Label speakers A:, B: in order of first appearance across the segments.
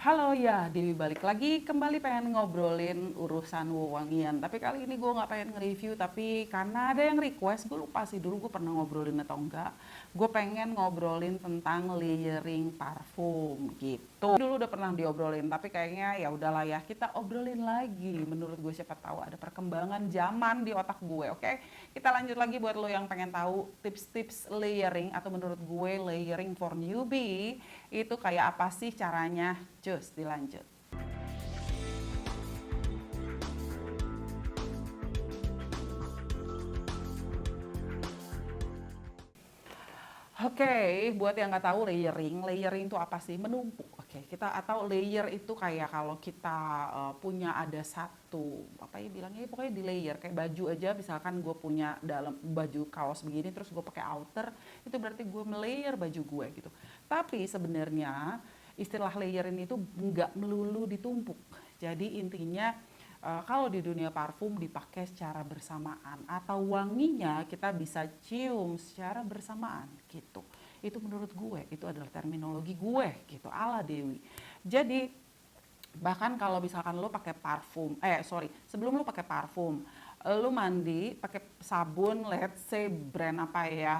A: Halo ya, Dewi balik lagi kembali pengen ngobrolin urusan wewangian. Tapi kali ini gue nggak pengen nge-review, tapi karena ada yang request, gue lupa sih dulu gue pernah ngobrolin atau enggak. Gue pengen ngobrolin tentang layering parfum gitu. Dulu udah pernah diobrolin, tapi kayaknya ya udahlah ya kita obrolin lagi. Menurut gue siapa tahu ada perkembangan zaman di otak gue, oke? Kita lanjut lagi buat lo yang pengen tahu tips-tips layering atau menurut gue layering for newbie itu kayak apa sih caranya? Cus, dilanjut. Oke, buat yang nggak tahu layering itu apa sih? Menumpuk. Oke, kita atau layer itu kayak kalau kita punya ada satu apa ya bilangnya, pokoknya di layer kayak baju aja. Misalkan gue punya dalam baju kaos begini, terus gue pakai outer, itu berarti gue melayer baju gue gitu. Tapi sebenarnya istilah layering itu nggak melulu ditumpuk. Jadi intinya kalau di dunia parfum dipakai secara bersamaan atau wanginya kita bisa cium secara bersamaan gitu. Itu menurut gue, itu adalah terminologi gue gitu, ala Dewi. Jadi bahkan kalau misalkan lo pakai parfum, sebelum lo pakai parfum, lo mandi pakai sabun, let's say brand apa ya,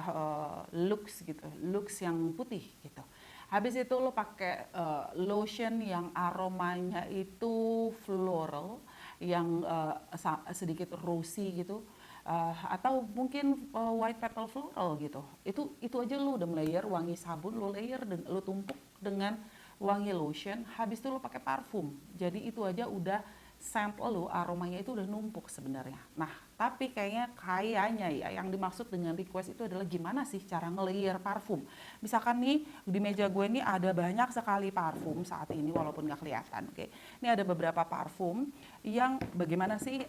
A: Lux gitu, Lux yang putih gitu. Habis itu lo pakai lotion yang aromanya itu floral, yang sedikit rosy gitu, atau mungkin white petal floral gitu. Itu aja lo udah melayer wangi sabun, lo layer dan lo tumpuk dengan wangi lotion, habis itu lo pakai parfum. Jadi itu aja udah sampel lo aromanya itu udah numpuk sebenarnya. Nah, tapi kayaknya ya yang dimaksud dengan request itu adalah gimana sih cara nge-layer parfum. Misalkan nih di meja gue ini ada banyak sekali parfum saat ini walaupun nggak kelihatan. Oke. Ini ada beberapa parfum yang bagaimana sih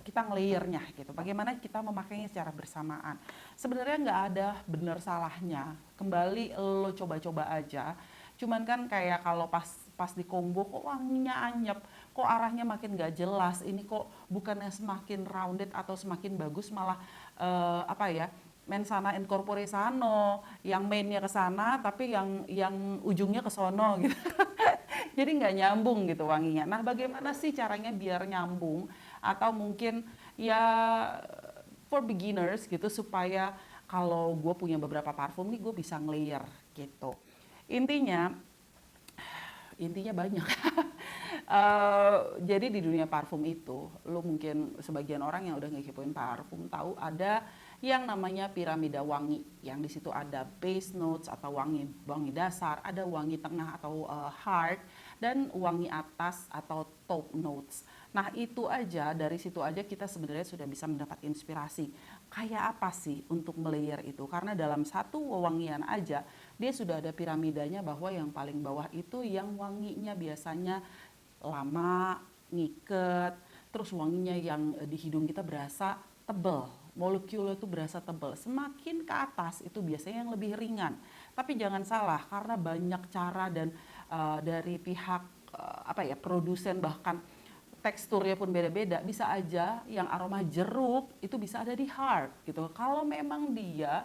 A: kita nge-layernya gitu. Bagaimana kita memakainya secara bersamaan. Sebenarnya nggak ada benar salahnya. Kembali lo coba-coba aja. Cuman kan kayak kalau pas di combo kok wanginya anyep, kok arahnya makin gak jelas, ini kok bukannya semakin rounded atau semakin bagus malah apa ya, mensana in corpore sano, yang mainnya ke sana tapi yang ujungnya ke sono gitu. Jadi nggak nyambung gitu wanginya. Nah, bagaimana sih caranya biar nyambung atau mungkin ya for beginners gitu supaya kalau gue punya beberapa parfum nih gue bisa nge-layer gitu. Intinya intinya banyak. Jadi di dunia parfum itu, lo mungkin sebagian orang yang udah ngekepoin parfum tahu ada yang namanya piramida wangi, yang di situ ada base notes atau wangi wangi dasar, ada wangi tengah atau heart, dan wangi atas atau top notes. Nah itu aja, dari situ aja kita sebenarnya sudah bisa mendapat inspirasi. Kayak apa sih untuk melayer itu? Karena dalam satu wewangian aja, dia sudah ada piramidanya bahwa yang paling bawah itu yang wanginya biasanya lama, ngiket, terus wanginya yang di hidung kita berasa tebel, molekulnya itu berasa tebel. Semakin ke atas itu biasanya yang lebih ringan. Tapi jangan salah, karena banyak cara dan dari pihak produsen bahkan teksturnya pun beda-beda, bisa aja yang aroma jeruk itu bisa ada di heart gitu. Kalau memang dia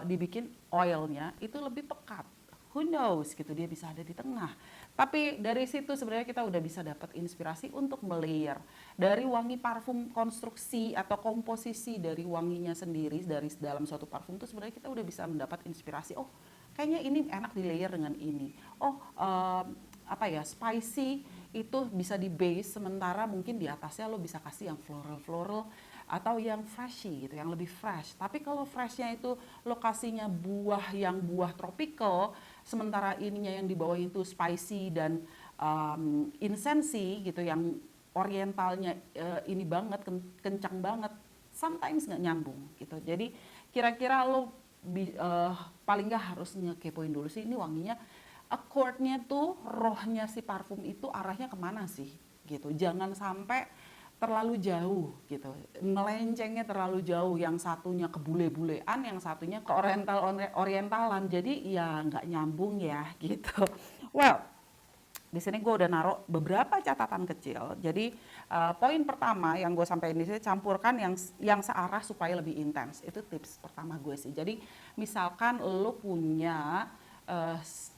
A: dibikin oilnya itu lebih pekat, who knows gitu, dia bisa ada di tengah. Tapi dari situ sebenarnya kita udah bisa dapat inspirasi untuk melayer dari wangi parfum, konstruksi atau komposisi dari wanginya sendiri dari dalam suatu parfum itu sebenarnya kita udah bisa mendapat inspirasi. Oh, kayaknya ini enak di layer dengan ini. Oh, spicy itu bisa di base, sementara mungkin di atasnya lo bisa kasih yang floral atau yang freshy gitu, yang lebih fresh. Tapi kalau freshnya itu lokasinya buah tropical, sementara ininya yang di bawah itu spicy dan insensi gitu, yang orientalnya ini banget, kencang banget, sometimes nggak nyambung gitu. Jadi kira-kira lo paling nggak harus ngekepoin dulu sih ini wanginya, accord-nya tuh, rohnya si parfum itu arahnya kemana sih gitu. Jangan sampai terlalu jauh gitu, melencengnya terlalu jauh, yang satunya ke bule-bulean, yang satunya ke orientalan, jadi ya nggak nyambung ya gitu. Well, di sini gue udah naruh beberapa catatan kecil. Jadi poin pertama yang gue sampaikan di sini, campurkan yang searah supaya lebih intens. Itu tips pertama gue sih. Jadi misalkan lo punya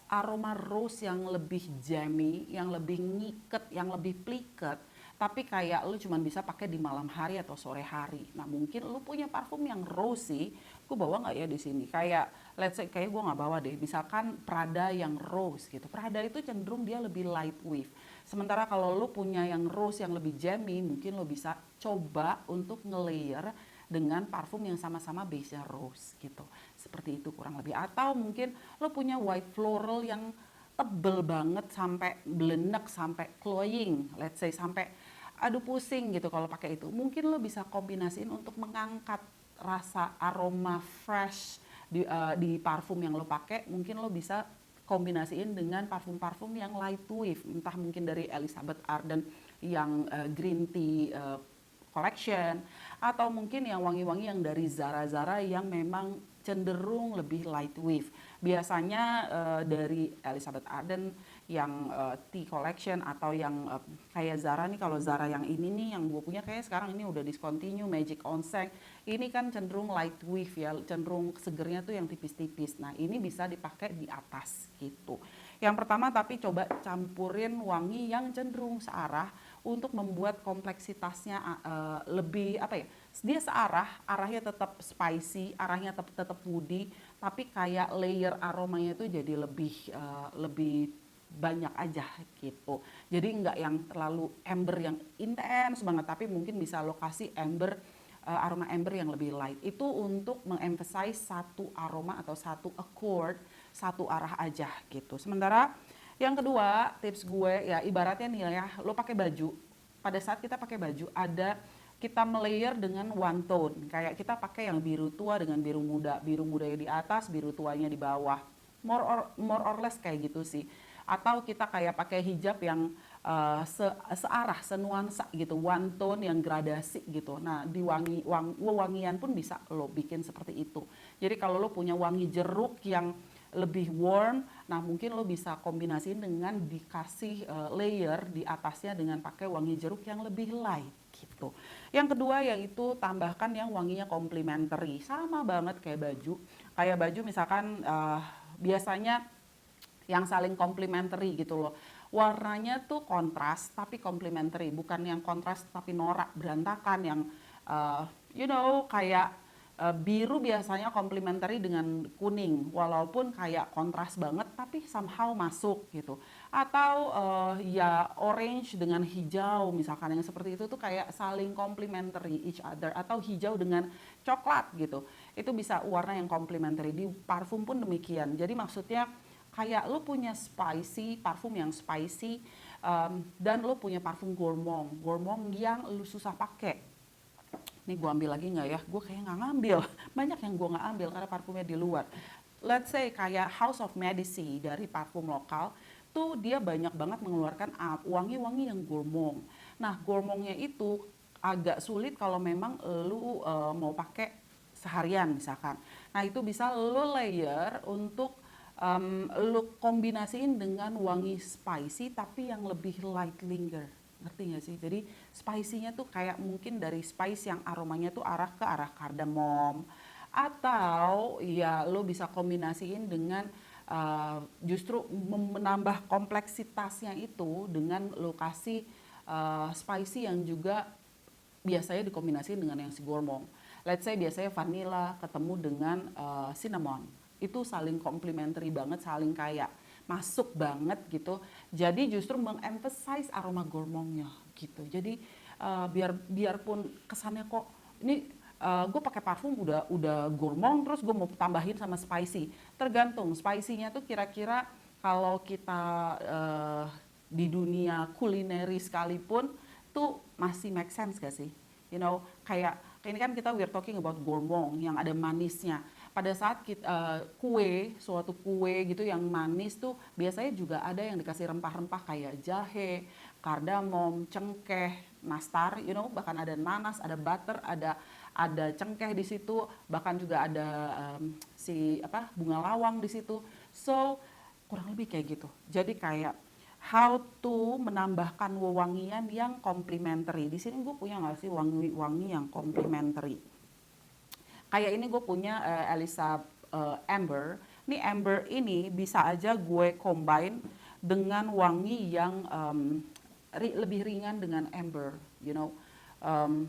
A: aroma rose yang lebih jammy, yang lebih ngiket, yang lebih pliket, tapi kayak lu cuman bisa pakai di malam hari atau sore hari. Nah mungkin lu punya parfum yang rosy, gue bawa nggak ya di sini? Kayak let's say kayak gue nggak bawa deh. Misalkan Prada yang rose gitu. Prada itu cenderung dia lebih light wave. Sementara kalau lu punya yang rose yang lebih jammy, mungkin lu bisa coba untuk nge-layer dengan parfum yang sama-sama base-nya rose gitu. Seperti itu kurang lebih. Atau mungkin lo punya white floral yang tebel banget sampai belenek, sampai cloying, let's say sampai aduh pusing gitu kalau pakai itu. Mungkin lo bisa kombinasiin untuk mengangkat rasa aroma fresh di parfum yang lo pakai. Mungkin lo bisa kombinasiin dengan parfum-parfum yang light wave, entah mungkin dari Elizabeth Arden yang green tea collection, atau mungkin yang wangi-wangi yang dari Zara yang memang cenderung lebih light wave. Biasanya dari Elizabeth Arden yang tea collection atau yang kayak Zara nih, kalau Zara yang ini nih yang gue punya kayak sekarang ini udah discontinue, Magic Onseng. Ini kan cenderung light wave ya, cenderung segernya tuh yang tipis-tipis. Nah ini bisa dipakai di atas gitu. Yang pertama tapi coba campurin wangi yang cenderung searah untuk membuat kompleksitasnya lebih apa ya, dia searah, arahnya tetap spicy, arahnya tetap woody, tapi kayak layer aromanya itu jadi lebih banyak aja gitu. Jadi nggak yang terlalu amber yang intens banget, tapi mungkin bisa lokasi amber aroma amber yang lebih light. Itu untuk mengemphasize satu aroma atau satu accord, satu arah aja gitu. Sementara yang kedua, tips gue ya ibaratnya nih ya, lo pakai baju. Pada saat kita pakai baju ada kita melayer dengan one tone. Kayak kita pakai yang biru tua dengan biru muda. Biru mudanya di atas, biru tuanya di bawah. More or less kayak gitu sih. Atau kita kayak pakai hijab yang searah, senuansa gitu, one tone yang gradasi gitu. Nah, di wangian pun bisa lo bikin seperti itu. Jadi kalau lo punya wangi jeruk yang lebih warm, nah mungkin lo bisa kombinasiin dengan dikasih layer di atasnya dengan pakai wangi jeruk yang lebih light gitu. Yang kedua yaitu tambahkan yang wanginya complementary, sama banget kayak baju. Kayak baju misalkan biasanya yang saling complementary gitu loh. Warnanya tuh kontras tapi complementary, bukan yang kontras tapi norak berantakan yang kayak biru biasanya complementary dengan kuning walaupun kayak kontras banget tapi somehow masuk gitu. Atau ya orange dengan hijau misalkan yang seperti itu tuh kayak saling complementary each other, atau hijau dengan coklat gitu. Itu bisa warna yang complementary. Di parfum pun demikian. Jadi maksudnya kayak lo punya parfum yang spicy, dan lo punya parfum gourmand yang lo susah pakai. Nih gue ambil lagi nggak ya? Gue kayak nggak ngambil. Banyak yang gue nggak ambil karena parfumnya di luar. Let's say kayak House of Medici dari parfum lokal, tuh dia banyak banget mengeluarkan wangi-wangi yang gourmand. Nah gourmandnya itu agak sulit kalau memang lo mau pakai seharian misalkan. Nah itu bisa lo layer untuk lo kombinasiin dengan wangi spicy tapi yang lebih light linger. Ngerti gak sih? Jadi spicy-nya tuh kayak mungkin dari spice yang aromanya tuh ke arah kardamom. Atau ya lo bisa kombinasiin dengan justru menambah kompleksitasnya itu dengan lokasi spicy yang juga biasanya dikombinasiin dengan yang si gourmand. Let's say biasanya vanilla ketemu dengan cinnamon. Itu saling complementary banget, saling kayak masuk banget gitu. Jadi justru mengemphasize aroma gourmandnya gitu. Jadi biarpun kesannya kok ini gue pakai parfum udah gourmand terus gue mau tambahin sama spicy. Tergantung spicy-nya tuh kira-kira kalau kita di dunia kulineri sekalipun tuh masih make sense gak sih? Kayak ini kan we're talking about gourmand yang ada manisnya. Pada saat suatu kue gitu yang manis tuh biasanya juga ada yang dikasih rempah-rempah kayak jahe, kardamom, cengkeh, nastar, bahkan ada nanas, ada butter, ada cengkeh di situ, bahkan juga ada bunga lawang di situ. So kurang lebih kayak gitu. Jadi kayak how to menambahkan wewangian yang complementary. Di sini gue punya nggak sih wangi-wangi yang complementary? Kayak ini gue punya Elisa Amber Nih amber ini bisa aja gue combine dengan wangi yang lebih ringan dengan amber, you know. Um,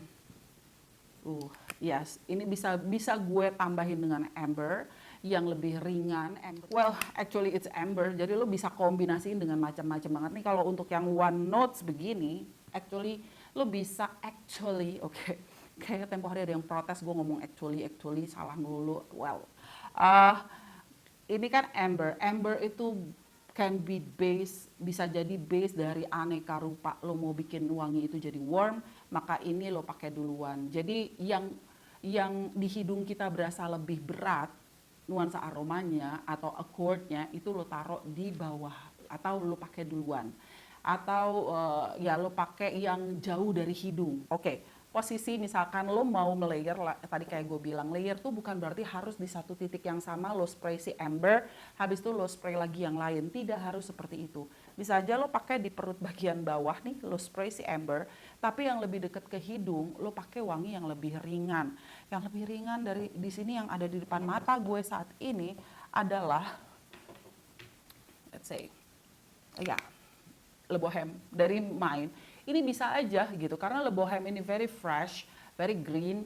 A: yes, ini bisa gue tambahin dengan amber yang lebih ringan. Amber. Well, actually it's amber, jadi lo bisa kombinasiin dengan macam-macam banget nih. Kalau untuk yang one notes begini, actually lo bisa oke. Kayak tempo hari ada yang protes gue ngomong actually salah mulu. Well, ini kan amber. Amber itu can be base, bisa jadi base dari aneka rupa. Lo mau bikin wangi itu jadi warm, maka ini lo pakai duluan. Jadi yang di hidung kita berasa lebih berat, nuansa aromanya atau accord-nya itu lo taruh di bawah atau lo pakai duluan. Atau ya lo pakai yang jauh dari hidung. Oke. Posisi misalkan lo mau melayer, tadi kayak gue bilang, layer tuh bukan berarti harus di satu titik yang sama lo spray si amber, habis itu lo spray lagi yang lain. Tidak harus seperti itu. Bisa aja lo pakai di perut bagian bawah nih, lo spray si amber, tapi yang lebih dekat ke hidung, lo pakai wangi yang lebih ringan. Yang lebih ringan dari di sini yang ada di depan mata gue saat ini adalah, let's say, ya, Le Bohème dari Mine. Ini bisa aja gitu, karena Le Bohème ini very fresh, very green,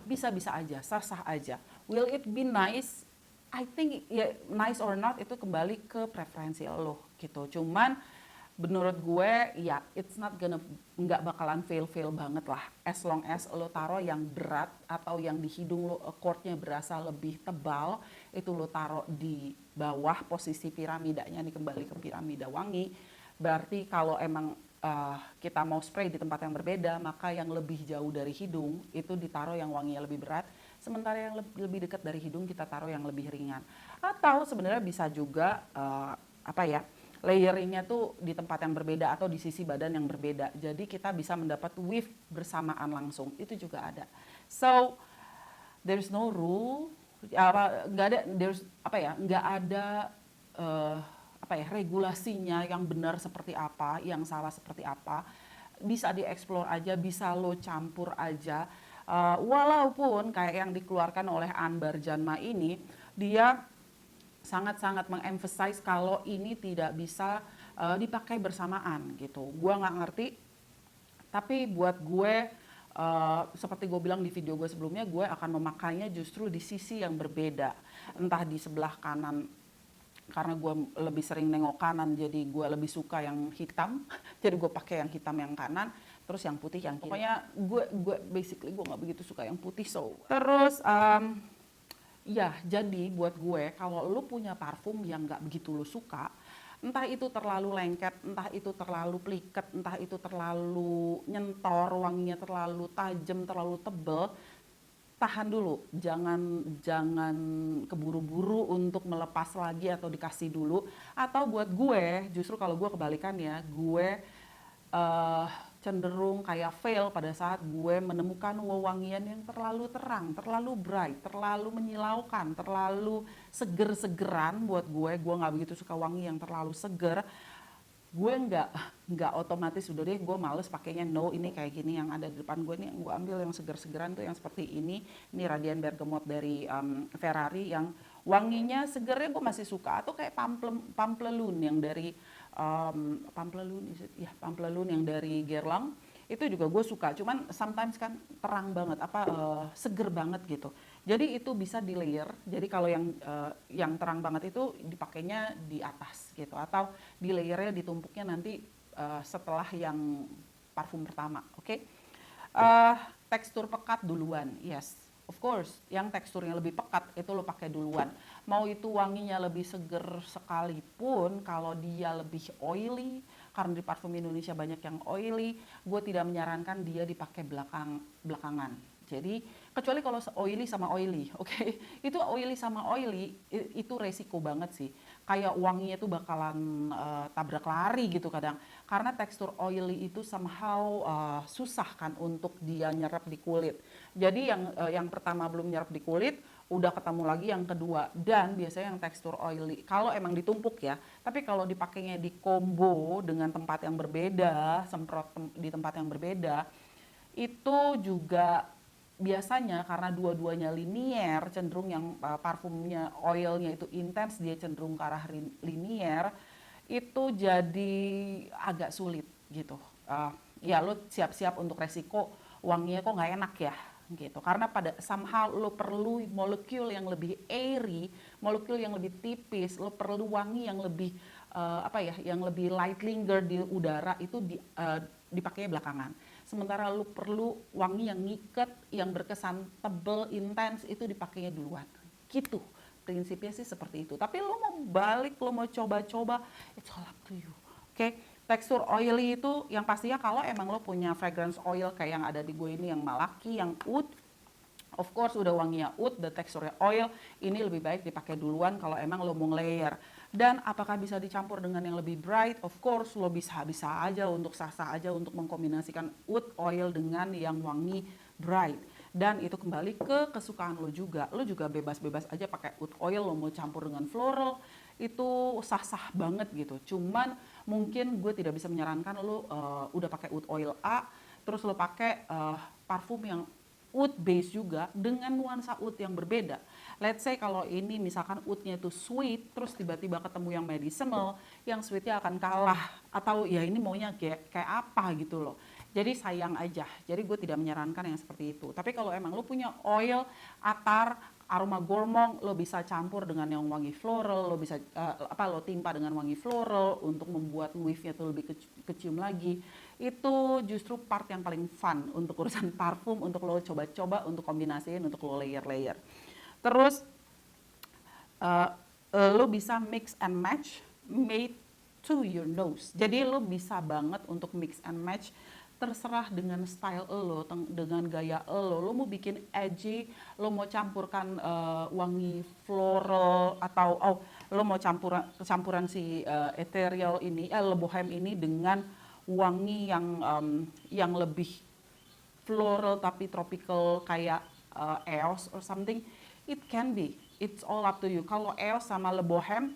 A: bisa-bisa aja, sah-sah aja. Will it be nice? I think ya, nice or not itu kembali ke preferensi lo gitu. Cuman menurut gue ya it's not nggak bakalan fail banget lah. As long as lo taruh yang berat atau yang di hidung lo accord-nya berasa lebih tebal, itu lo taruh di bawah posisi piramidanya, nih kembali ke piramida wangi. Berarti kalau emang kita mau spray di tempat yang berbeda, maka yang lebih jauh dari hidung itu ditaruh yang wanginya lebih berat, sementara yang lebih dekat dari hidung kita taruh yang lebih ringan. Atau sebenarnya bisa juga layeringnya tuh di tempat yang berbeda atau di sisi badan yang berbeda. Jadi kita bisa mendapat whiff bersamaan langsung, itu juga ada. So there's no rule, nggak ada regulasinya yang benar seperti apa, yang salah seperti apa. Bisa dieksplor aja, bisa lo campur aja. Walaupun kayak yang dikeluarkan oleh Anbar Janma ini, dia sangat-sangat mengemphasize kalau ini tidak bisa dipakai bersamaan gitu. Gua nggak ngerti, tapi buat gue seperti gue bilang di video gue sebelumnya, gue akan memakainya justru di sisi yang berbeda, entah di sebelah kanan. Karena gue lebih sering nengok kanan, jadi gue lebih suka yang hitam. Jadi gue pakai yang hitam yang kanan, terus yang putih yang kiri. Pokoknya gue basically gue nggak begitu suka yang putih. So terus ya jadi buat gue kalau lo punya parfum yang nggak begitu lo suka, entah itu terlalu lengket, entah itu terlalu pliket, entah itu terlalu nyentor, wanginya terlalu tajam, terlalu tebel, tahan dulu, jangan keburu-buru untuk melepas lagi atau dikasih dulu. Atau buat gue, justru kalau gue kebalikannya, gue cenderung kayak fail pada saat gue menemukan wewangian yang terlalu terang, terlalu bright, terlalu menyilaukan, terlalu seger-segeran. Buat gue nggak begitu suka wangi yang terlalu seger. Gue nggak otomatis udah deh gue males pakainya, no, ini kayak gini yang ada di depan gue nih, gue ambil yang seger-segeran tuh yang seperti ini Radiant Bergamot dari Ferrari yang wanginya segernya gue masih suka. Atau kayak Pampelune yang dari Pampelune yang dari Guerlain itu juga gue suka, cuman sometimes kan terang banget, seger banget gitu. Jadi itu bisa di layer. Jadi kalau yang terang banget itu dipakainya di atas gitu, atau di layernya ditumpuknya nanti setelah yang parfum pertama. Oke. Tekstur pekat duluan, yes, of course. Yang teksturnya lebih pekat itu lo pakai duluan. Mau itu wanginya lebih seger sekalipun, kalau dia lebih oily, karena di parfum Indonesia banyak yang oily, gue tidak menyarankan dia dipakai belakangan. Jadi kecuali kalau oily sama oily, oke? Itu oily sama oily itu resiko banget sih. Kayak wanginya tuh bakalan tabrak lari gitu kadang. Karena tekstur oily itu somehow susah kan untuk dia nyerap di kulit. Jadi yang pertama belum nyerap di kulit, udah ketemu lagi yang kedua. Dan biasanya yang tekstur oily, kalau emang ditumpuk ya, tapi kalau dipakainya di combo dengan tempat yang berbeda, semprot di tempat yang berbeda, itu juga biasanya karena dua-duanya linier, cenderung yang parfumnya, oilnya itu intens, dia cenderung ke arah linier, itu jadi agak sulit gitu. Ya lo siap-siap untuk resiko wanginya kok nggak enak ya gitu. Karena pada somehow lo perlu molekul yang lebih airy, molekul yang lebih tipis, lo perlu wangi yang lebih apa ya, yang lebih light linger di udara itu dipakainya belakangan. Sementara lo perlu wangi yang ngiket, yang berkesan tebel, intens itu dipakainya duluan. Gitu. Prinsipnya sih seperti itu. Tapi lo mau balik, lo mau coba-coba, it's all up to you. Oke, tekstur oily itu yang pastinya kalau emang lo punya fragrance oil kayak yang ada di gue ini, yang Malaki, yang oud, of course udah wanginya oud, the teksturnya oil, ini lebih baik dipakai duluan kalau emang lo mau layer. Dan apakah bisa dicampur dengan yang lebih bright? Of course lo bisa aja, untuk sah-sah aja untuk mengkombinasikan oud oil dengan yang wangi bright. Dan itu kembali ke kesukaan lo juga. Lo juga bebas-bebas aja pakai oud oil, lo mau campur dengan floral, itu sah-sah banget gitu. Cuman mungkin gue tidak bisa menyarankan lo udah pakai oud oil A, terus lo pakai parfum yang oud base juga dengan nuansa oud yang berbeda. Let's say kalau ini misalkan oudnya itu sweet, terus tiba-tiba ketemu yang medicinal, yang sweetnya akan kalah. Atau ya ini maunya kayak apa gitu loh. Jadi sayang aja. Jadi gue tidak menyarankan yang seperti itu. Tapi kalau emang lo punya oil, attar, aroma gourmand, lo bisa campur dengan yang wangi floral, lo bisa lo timpa dengan wangi floral untuk membuat weave-nya tuh lebih kecium lagi. Itu justru part yang paling fun untuk urusan parfum, untuk lo coba-coba, untuk kombinasiin, untuk lo layer-layer. Terus lo bisa mix and match made to your nose. Jadi lo bisa banget untuk mix and match, terserah dengan style lo, dengan gaya lo mau bikin edgy, lo mau campurkan wangi floral, atau lo mau campuran si ethereal ini, Le Bohème ini dengan wangi yang lebih floral tapi tropical kayak Eos or something, it can be, it's all up to you. Kalau Eos sama Le Bohème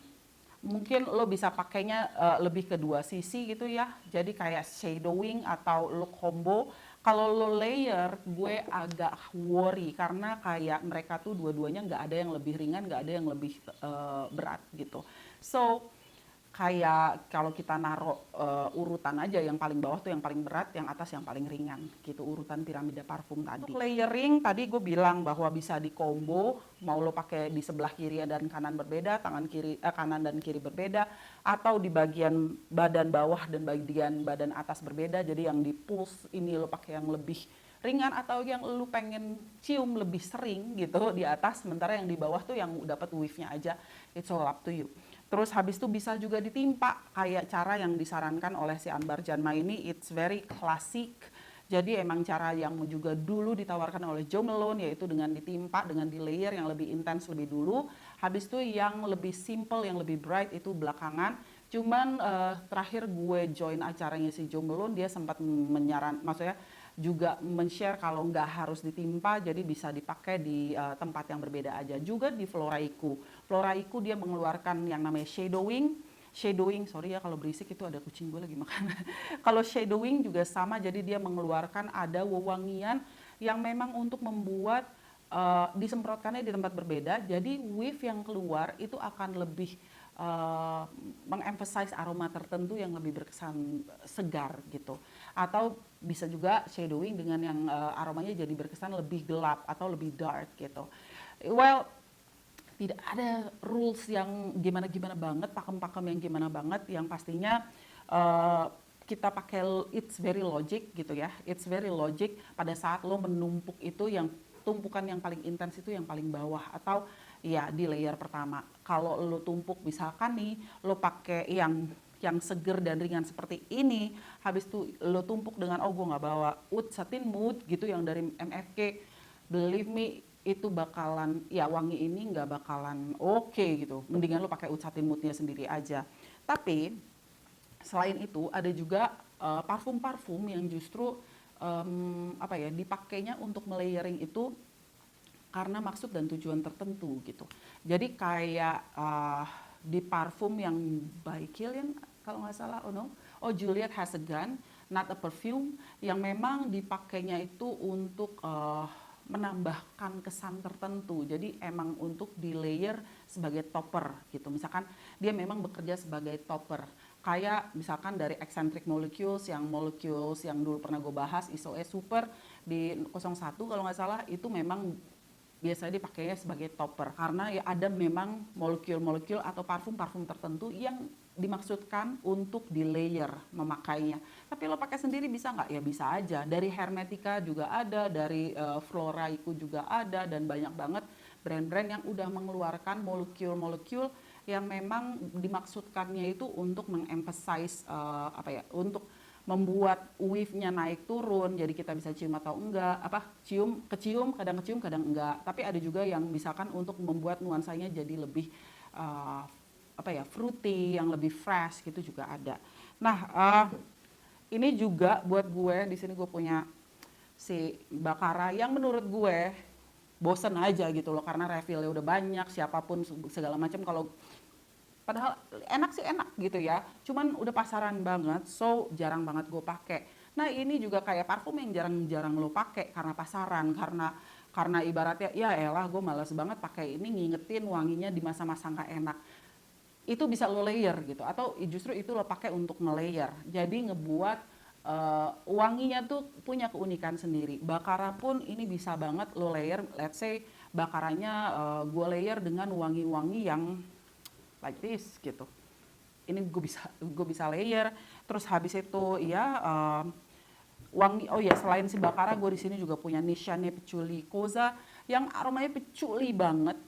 A: mungkin lo bisa pakainya lebih ke dua sisi gitu ya, jadi kayak shadowing atau look combo. Kalau lo layer, gue agak worry karena kayak mereka tuh dua-duanya nggak ada yang lebih ringan, nggak ada yang lebih berat gitu. So kayak kalau kita naruh urutan aja, yang paling bawah tuh yang paling berat, yang atas yang paling ringan gitu, urutan piramida parfum tadi. Untuk layering tadi gue bilang bahwa bisa di combo, mau lo pakai di sebelah kiri dan kanan berbeda, kanan dan kiri berbeda, atau di bagian badan bawah dan bagian badan atas berbeda. Jadi yang di pulse ini lo pakai yang lebih ringan, atau yang lo pengen cium lebih sering gitu di atas, sementara yang di bawah tuh yang dapat weave-nya aja. It's all up to you. Terus habis itu bisa juga ditimpa, kayak cara yang disarankan oleh si Anbar Janma ini, it's very classic. Jadi emang cara yang juga dulu ditawarkan oleh Jo Malone, yaitu dengan ditimpa, dengan di layer yang lebih intens lebih dulu. Habis itu yang lebih simple, yang lebih bright itu belakangan. Cuman terakhir gue join acaranya si Jo Malone, dia sempat maksudnya juga men-share kalau nggak harus ditimpa, jadi bisa dipakai di tempat yang berbeda aja. Juga di Floraiku. Floraiku dia mengeluarkan yang namanya shadowing, sorry ya kalau berisik, itu ada kucing gue lagi makan. Kalau shadowing juga sama, jadi dia mengeluarkan ada wewangian yang memang untuk membuat disemprotkannya di tempat berbeda, jadi weave yang keluar itu akan lebih mengemphasize aroma tertentu yang lebih berkesan segar gitu. Atau bisa juga shadowing dengan yang aromanya jadi berkesan lebih gelap atau lebih dark gitu. Well, tidak ada rules yang gimana-gimana banget, pakem-pakem yang gimana banget, yang pastinya kita pakai it's very logic gitu ya. It's very logic pada saat lo menumpuk itu, yang tumpukan yang paling intens itu yang paling bawah, atau ya di layer pertama. Kalau lo tumpuk misalkan nih, lo pakai yang seger dan ringan seperti ini, habis itu lo tumpuk dengan gue nggak bawa oud satin mood gitu yang dari MFK, believe me itu bakalan, ya wangi ini nggak bakalan oke gitu. Mendingan lo pakai oud satin moodnya sendiri aja. Tapi selain itu ada juga parfum-parfum yang justru dipakainya untuk melayering itu karena maksud dan tujuan tertentu gitu. Jadi kayak di parfum yang by Kilian kalau nggak salah, Juliet Has a Gun, Not a Perfume, yang memang dipakainya itu untuk menambahkan kesan tertentu. Jadi emang untuk di layer sebagai topper gitu. Misalkan dia memang bekerja sebagai topper. Kayak misalkan dari eccentric molecules yang dulu pernah gue bahas, ISOE super di 01 kalau nggak salah, itu memang biasanya dipakainya sebagai topper karena ya ada memang molekul-molekul atau parfum-parfum tertentu yang dimaksudkan untuk di layer memakainya. Tapi lo pakai sendiri bisa nggak? Ya bisa aja. Dari Hermetika juga ada, dari Floraiku juga ada, dan banyak banget brand-brand yang udah mengeluarkan molekul-molekul yang memang dimaksudkannya itu untuk mengemphasize apa ya, untuk membuat wave-nya naik turun, jadi kita bisa cium atau enggak, kecium kadang enggak. Tapi ada juga yang misalkan untuk membuat nuansanya jadi lebih fruity, yang lebih fresh gitu juga ada. Nah, ini juga buat gue, di sini gue punya si Baccarat yang menurut gue bosen aja gitu loh, karena refillnya udah banyak, siapapun segala macam. Kalau padahal enak sih enak gitu ya, cuman udah pasaran banget, so jarang banget gue pakai. Nah ini juga kayak parfum yang jarang-jarang lo pakai karena pasaran, karena ibaratnya ya elah gue malas banget pakai ini, ngingetin wanginya di masa-masa nggak enak. Itu bisa lo layer gitu, atau justru itu lo pakai untuk nge-layer. Jadi ngebuat wanginya tuh punya keunikan sendiri. Baccarat pun ini bisa banget lo layer, let's say Baccaratnya gue layer dengan wangi-wangi yang like this gitu. Ini gue bisa layer. Terus habis itu ya wangi. Oh ya, selain si Baccarat, gue di sini juga punya Nishane Patchouli Koza yang aromanya patchouli banget.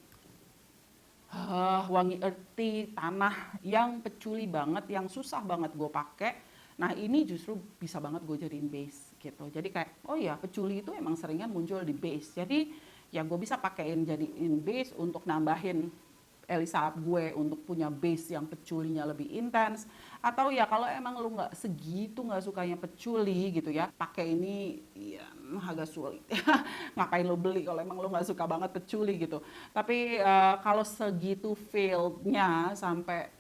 A: Wangi earthy tanah yang patchouli banget, yang susah banget gue pakai. Nah ini justru bisa banget gue jadiin base gitu. Jadi kayak oh ya, patchouli itu emang seringnya muncul di base. Jadi ya gue bisa pakein jadiin base untuk nambahin Elisa gue untuk punya base yang patchoulinya lebih intens. Atau ya kalau emang lu nggak sukanya patchouli gitu ya, pakai ini ya agak sulit. Ngapain lo beli kalau emang lo nggak suka banget patchouli gitu. Tapi kalau segitu fieldnya sampai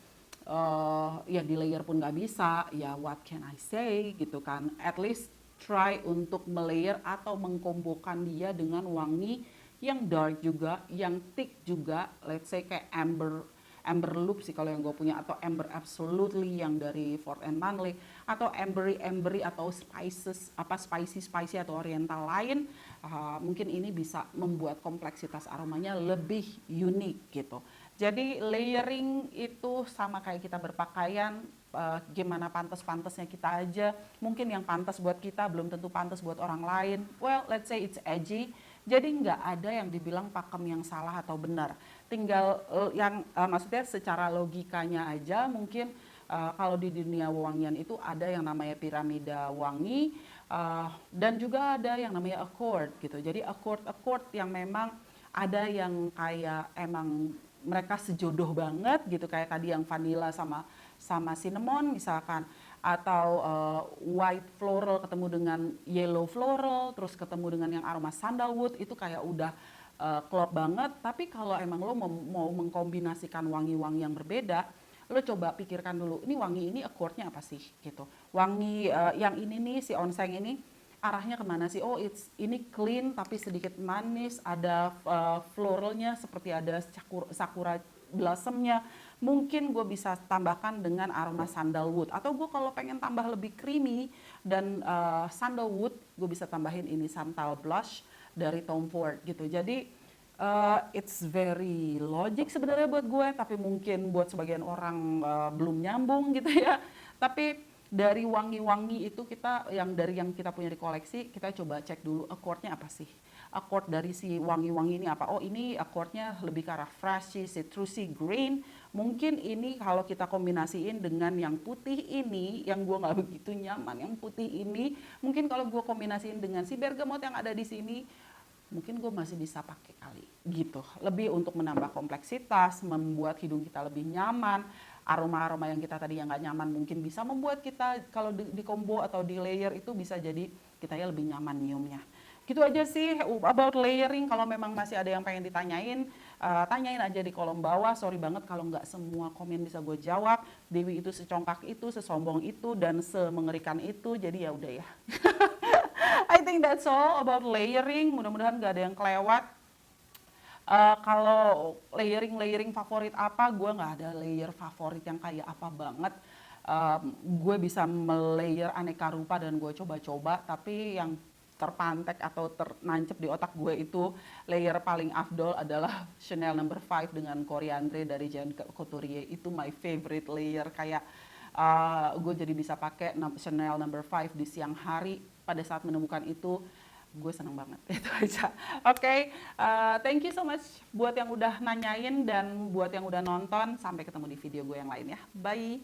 A: ya di layer pun nggak bisa, ya what can I say gitu kan. At least try untuk melayer atau mengkombokan dia dengan wangi yang dark juga, yang thick juga, let's say kayak Amber Loop sih kalau yang gue punya, atau Amber Absolutely yang dari Fort and Manley, atau Ambery atau spicy atau oriental lain. Mungkin ini bisa membuat kompleksitas aromanya lebih unik gitu. Jadi layering itu sama kayak kita berpakaian, gimana pantas-pantasnya kita aja. Mungkin yang pantas buat kita belum tentu pantas buat orang lain. Well, let's say it's edgy. Jadi nggak ada yang dibilang pakem yang salah atau benar. Tinggal maksudnya secara logikanya aja mungkin kalau di dunia wangian itu ada yang namanya piramida wangi dan juga ada yang namanya accord gitu. Jadi accord yang memang ada yang kayak emang mereka sejodoh banget gitu, kayak tadi yang vanilla sama cinnamon misalkan, atau white floral ketemu dengan yellow floral, terus ketemu dengan yang aroma sandalwood, itu kayak udah klop banget. Tapi kalau emang lo mau mengkombinasikan wangi-wangi yang berbeda, lo coba pikirkan dulu, ini wangi ini accordnya apa sih gitu. Wangi yang ini nih, si onseng ini arahnya kemana sih? Oh, ini clean tapi sedikit manis, ada floralnya seperti ada sakura blossomnya. Mungkin gue bisa tambahkan dengan aroma sandalwood, atau gue kalau pengen tambah lebih creamy dan sandalwood, gue bisa tambahin ini santal blush dari Tom Ford gitu. Jadi it's very logic sebenarnya buat gue, tapi mungkin buat sebagian orang belum nyambung gitu ya. Tapi dari wangi-wangi itu dari yang kita punya di koleksi, kita coba cek dulu accordnya apa sih. Accord dari si wangi-wangi ini apa? Oh, ini accordnya lebih ke arah freshy, citrusy, green. Mungkin ini kalau kita kombinasiin dengan yang putih ini, yang gue nggak begitu nyaman, yang putih ini, mungkin kalau gue kombinasiin dengan si bergamot yang ada di sini, mungkin gue masih bisa pakai kali gitu. Lebih untuk menambah kompleksitas, membuat hidung kita lebih nyaman. Aroma-aroma yang kita tadi yang nggak nyaman mungkin bisa membuat kita kalau di combo atau di layer itu bisa jadi kita ya lebih nyaman nyiumnya. Gitu aja sih about layering. Kalau memang masih ada yang pengen ditanyain, tanyain aja di kolom bawah. Sorry banget kalau nggak semua komen bisa gue jawab. Dewi itu secongkak itu, sesombong itu, dan semengerikan itu. Jadi ya udah ya. I think that's all about layering. Mudah-mudahan gak ada yang kelewat. Kalau layering favorit apa, gue nggak ada layer favorit yang kayak apa banget. Gue bisa melayer aneka rupa dan gue coba-coba, tapi yang terpantek atau ternancep di otak gue itu layer paling afdol adalah Chanel No. 5 dengan coriandre dari Jean Couturier. Itu my favorite layer, kayak gue jadi bisa pakai Chanel No. 5 di siang hari pada saat menemukan itu. Gue seneng banget, itu aja. Oke, thank you so much buat yang udah nanyain dan buat yang udah nonton. Sampai ketemu di video gue yang lain ya. Bye!